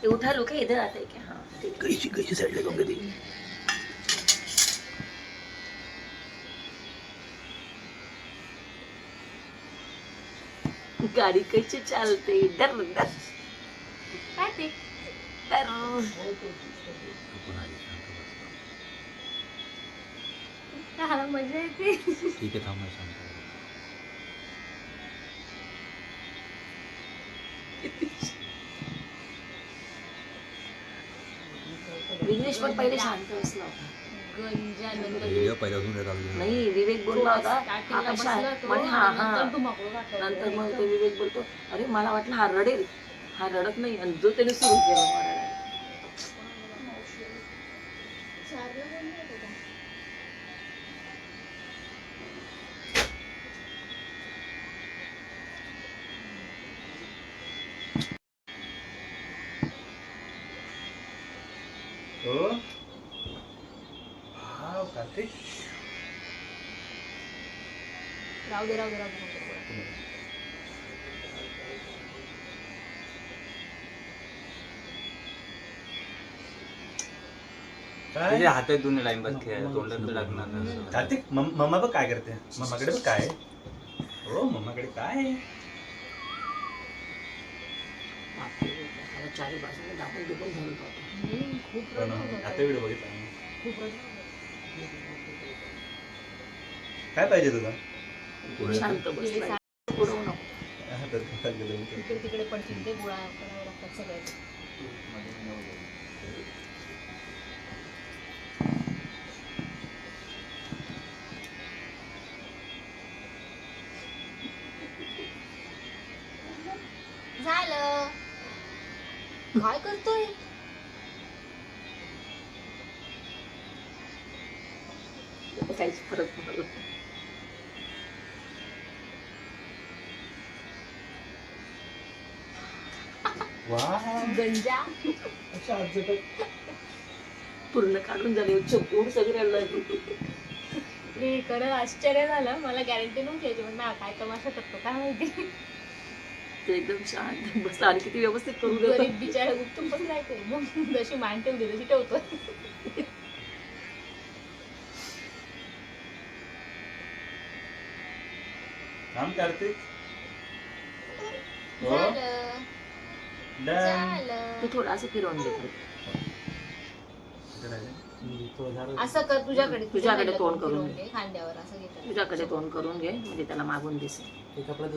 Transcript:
उठा लो क्या, इधर आते क्या? हाँ कैसी साइड लगाओगे दी? गाड़ी कैसे चलते? डर डर डर। मजा येते. ठीक आहे, थांब शांत. विघ्नेश पण पहिले शांत बसला होता. व्हिडिओ पहिल्यापासून चालू नाही, विवेक बोलला होता हा कशा आहे म्हणे. हा हा नंतर मग तो विवेक बोलतो, अरे मला वाटलं हा रडेल, हा रडत नाही. आणि जो त्याने सुरू केला रडायला. हो हा कार्तिक राहू दे. काय हातात दोन्ही टाइमपास खेळायला, तोंडात तर लागणार नाही. कार्तिक मम्मा बघ काय करते. मम्माकडे बघ काय आहे. हो मम्माकडे काय आहे. चारी बाजूने दाबून दुबून धरून होतो. पण आता व्हिडिओ बघितला मी. काय पाहिजे तुला. शांत बसला. पुरवू नको. तिकडे पडतील ते गोळा करावं लागतात सगळ्याचे. झालं. काय करतोय? काहीच फरक पडला. गंजा पूर्ण काढून झाले. चोपून सगळ्यांना खरं आश्चर्य झालं. मला गॅरंटी नव्हती याची, पण काय तमाशा करतो काय माहिती. ते एकदम शांत बसला आणि किती व्यवस्थित करून देतो. गरीब बिचारा गुपचूप बसलाय तो. मग जशी मान ठेवली तशी ठेवतो. थांब कार्तिक. हो तू थोडं असं फिरवून दे. असं कर. तुझ्याकडे तोंड करून घे. खांद्यावर असं घे. तुझ्याकडे तोंड करून घे म्हणजे त्याला मागून दिसेल. कपडा